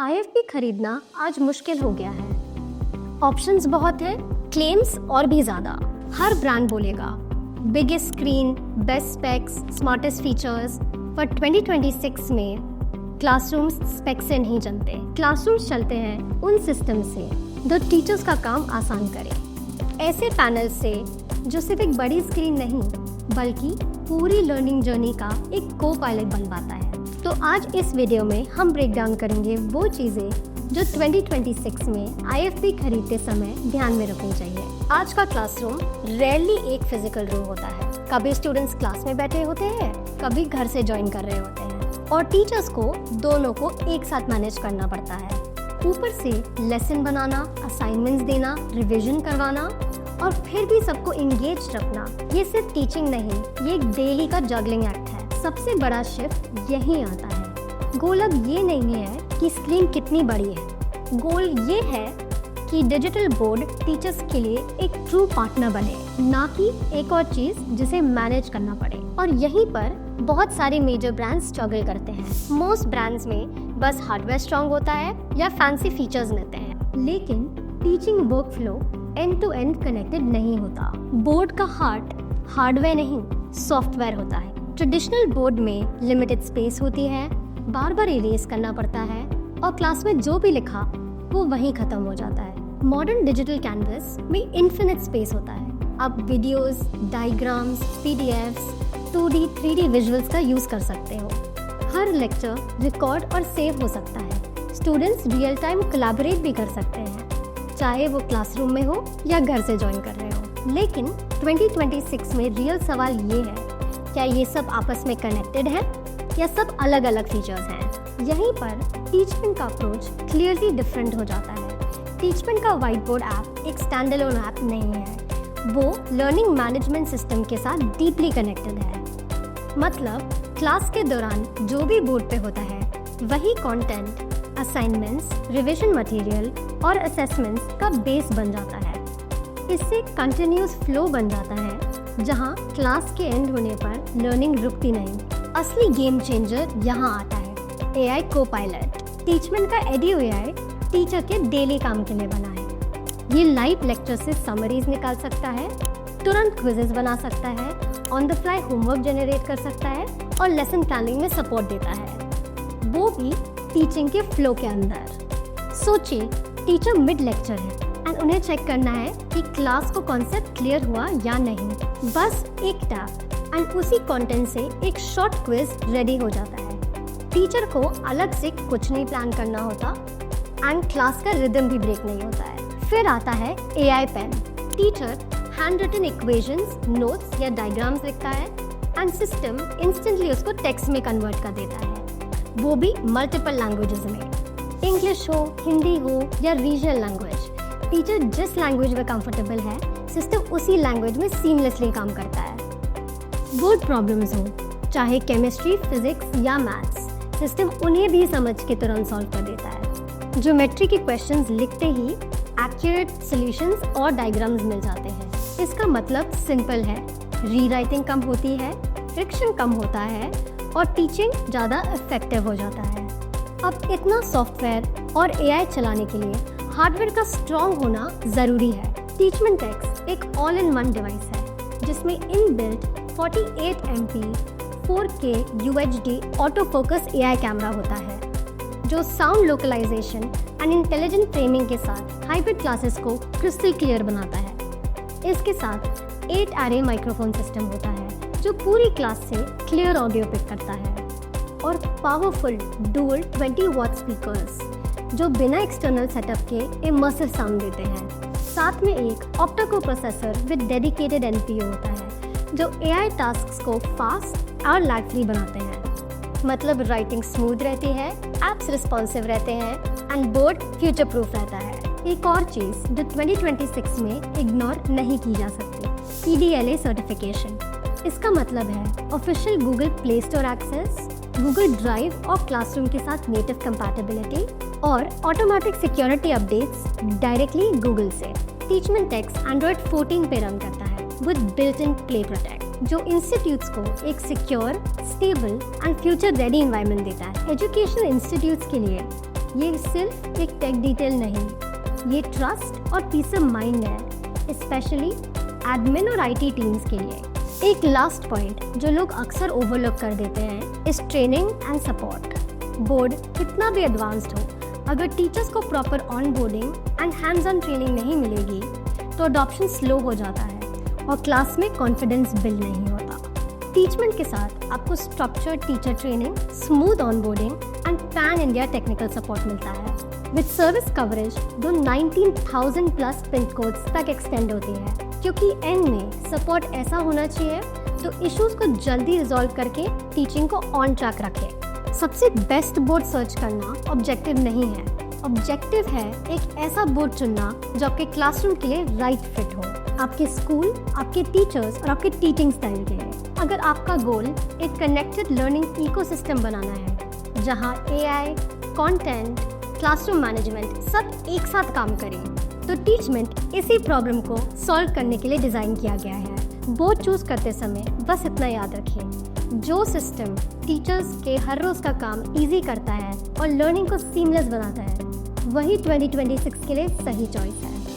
IFB खरीदना आज मुश्किल हो गया है। ऑप्शंस बहुत हैं, क्लेम्स और भी ज़्यादा। हर ब्रांड बोलेगा biggest screen, best specs, smartest features, पर 2026 में क्लासरूम्स स्पेक्स से नहीं चलते। क्लासरूम्स चलते हैं उन सिस्टम से जो टीचर्स का काम आसान करे। ऐसे पैनल से जो सिर्फ एक बड़ी स्क्रीन नहीं बल्कि पूरी लर्निंग जर्नी का एक को पायलट बन पाता है। तो आज इस वीडियो में हम ब्रेक डाउन करेंगे वो चीज़ें जो 2026 में आईएफबी खरीदते समय ध्यान में रखनी चाहिए। आज का क्लासरूम रेयरली एक फिजिकल रूम होता है। कभी स्टूडेंट्स क्लास में बैठे होते हैं, कभी घर से ज्वाइन कर रहे होते हैं और टीचर्स को दोनों को एक साथ मैनेज करना पड़ता है। ऊपर से लेसन बनाना, असाइनमेंट्स देना, रिविजन करवाना और फिर भी सबको एंगेज रखना, ये सिर्फ टीचिंग नहीं, ये एक डेली का जगलिंग एक्ट है। सबसे बड़ा शिफ्ट यहीं आता है। गोल अब ये नहीं है कि स्क्रीन कितनी बड़ी है, गोल ये है कि डिजिटल बोर्ड टीचर्स के लिए एक ट्रू पार्टनर बने, ना कि एक और चीज़ जिसे मैनेज करना पड़े। और यहीं पर बहुत सारे मेजर ब्रांड्स स्ट्रगल करते हैं। मोस्ट ब्रांड्स में बस हार्डवेयर स्ट्रॉन्ग होता है या फैंसी फीचर्स मिलते हैं, लेकिन teaching work flow end to end connected नहीं होता। बोर्ड का हार्ट हार्डवेयर नहीं, सॉफ्टवेयर होता है। ट्रेडिशनल बोर्ड में लिमिटेड स्पेस होती है, बार बार इरेज करना पड़ता है और क्लास में जो भी लिखा वो वहीं खत्म हो जाता है। मॉडर्न डिजिटल कैनवस में इन्फिनिट स्पेस होता है। आप videos, diagrams, PDFs, 2D, 3D visuals का यूज़ कर सकते हो। हर लेक्चर रिकॉर्ड और सेव हो सकता है। स्टूडेंट्स रियल टाइम कोलैबोरेट भी कर सकते हैं, चाहे वो क्लासरूम में हो या घर से ज्वाइन कर रहे हो। लेकिन 2026 में रियल सवाल ये है, क्या ये सब आपस में कनेक्टेड है या सब अलग अलग फीचर्स हैं? यहीं पर टीचमेंट का अप्रोच क्लियरली डिफरेंट हो जाता है। टीचमेंट का व्हाइट बोर्ड ऐप एक स्टैंड अलोन ऐप नहीं है, वो लर्निंग मैनेजमेंट सिस्टम के साथ डीपली कनेक्टेड है। मतलब क्लास के दौरान जो भी बोर्ड पे होता है वही कंटेंट, असाइनमेंट्स, रिविजन मटेरियल और असेसमेंट्स का बेस बन जाता है। इससे कंटिन्यूस फ्लो बन जाता है, जहां क्लास के एंड होने पर लर्निंग रुकती नहीं। असली गेम चेंजर यहाँ आता है, एआई को पायलट। टीचमेंट का एडियो एआई टीचर के डेली काम के लिए बना है। ये लाइव लेक्चर से समरीज निकाल सकता है, तुरंत क्विजेस बना सकता है, on the fly homework generate कर सकता है और लेसन प्लानिंग में सपोर्ट देता है, वो भी टीचिंग के फ्लो के अंदर। सोचिए टीचर मिड लेक्चर है एंड उन्हें चेक करना है कि क्लास को कॉन्सेप्ट क्लियर हुआ या नहीं। बस एक टैप एंड उसी कंटेंट से एक शॉर्ट क्विज रेडी हो जाता है। टीचर को अलग से कुछ नहीं प्लान करना होता एंड क्लास का रिदम भी ब्रेक नहीं होता है। फिर आता है AI pen. Teacher hand written equations, notes या डायग्राम्स लिखता है एंड सिस्टम इंस्टेंटली उसको टेक्स्ट में कन्वर्ट कर देता है, वो भी मल्टीपल लैंग्वेजेस में। इंग्लिश हो, हिंदी हो या रीजनल लैंग्वेज, टीचर जिस लैंग्वेज में कंफर्टेबल है सिस्टम उसी लैंग्वेज में सीमलेसली काम करता है। बोर्ड प्रॉब्लम्स हो, चाहे केमिस्ट्री, फिजिक्स या मैथ्स, सिस्टम उन्हें भी समझ के तुरंत सॉल्व कर देता है। ज्योमेट्री के क्वेश्चंस लिखते ही एक्यूरेट सॉल्यूशंस और डायग्राम्स मिल जाते हैं। इसका मतलब सिंपल है, रीराइटिंग कम होती है, फ्रिक्शन कम होता है और टीचिंग ज़्यादा इफेक्टिव हो जाता है। अब इतना सॉफ्टवेयर और एआई चलाने के लिए हार्डवेयर का स्ट्रॉन्ग होना ज़रूरी है। टीचमेंट एक्स एक ऑल इन वन डिवाइस है जिसमें inbuilt 48 MP 4K UHD auto focus AI camera होता है, जो sound localisation and intelligent framing के साथ हाइब्रिड क्लासेस को क्रिस्टल क्लियर बनाता है। इसके साथ 8 array माइक्रोफोन सिस्टम होता है जो पूरी क्लास से क्लियर ऑडियो पिक करता है, और पावरफुल डुअल 20 वॉट स्पीकर्स जो बिना एक्सटर्नल सेटअप के इमर्सिव साउंड देते हैं। साथ में एक octa-core processor with dedicated NPU होता है जो एआई टास्क्स को फास्ट और लैग फ्री बनाते हैं। मतलब राइटिंग स्मूथ रहती है, एप्स रिस्पॉन्सिव रहते हैं एंड बोर्ड फ्यूचर प्रूफ रहता है। एक और चीज़ जो 2026 में इग्नोर नहीं की जा सकती, PDLA सर्टिफिकेशन। इसका मतलब है official Google Play Store access, Google Drive और क्लासरूम के साथ नेटिव कंपैटिबिलिटी और automatic security updates directly Google से। टीचमेंट एक्स एंड्रॉयड 14 पे रन करता है with built in Play Protect, जो इंस्टीट्यूट्स को एक secure, stable and future ready environment देता है। एजुकेशनल इंस्टीट्यूट्स के लिए ये सिर्फ एक टेक डिटेल नहीं, ये ट्रस्ट और पीस ऑफ माइंड है, स्पेशली एडमिन और आईटी टीम्स के लिए। एक लास्ट पॉइंट जो लोग अक्सर ओवरलुक कर देते हैं इस ट्रेनिंग एंड सपोर्ट। बोर्ड कितना भी एडवांस्ड हो, अगर टीचर्स को proper on boarding and hands on training नहीं मिलेगी तो अडॉप्शन स्लो हो जाता है और क्लास में कॉन्फिडेंस बिल्ड नहीं होता। टीचमेंट के साथ आपको structured teacher training, smooth on boarding and pan India technical support मिलता है। विद सर्विस कवरेज जो 19,000 प्लस पिन कोड्स तक एक्सटेंड होती है, क्योंकि एंड में सपोर्ट ऐसा होना चाहिए तो इश्यूज को जल्दी रिजॉल्व करके टीचिंग को ऑन ट्रैक रखे। सबसे बेस्ट बोर्ड सर्च करना ऑब्जेक्टिव नहीं है, ऑब्जेक्टिव है एक ऐसा बोर्ड चुनना जो आपके क्लासरूम के लिए राइट फिट हो, आपके स्कूल, आपके टीचर्स और आपके टीचिंग स्टाइल के लिए। अगर आपका गोल एक कनेक्टेड लर्निंग इकोसिस्टम बनाना है जहां एआई, कंटेंट, क्लासरूम मैनेजमेंट सब एक साथ काम करें, तो टीचमेंट इसी प्रॉब्लम को सॉल्व करने के लिए डिज़ाइन किया गया है। बोर्ड चूज करते समय बस इतना याद रखें, जो सिस्टम टीचर्स के हर रोज़ का काम इजी करता है और लर्निंग को सीमलेस बनाता है, वही 2026 के लिए सही चॉइस है।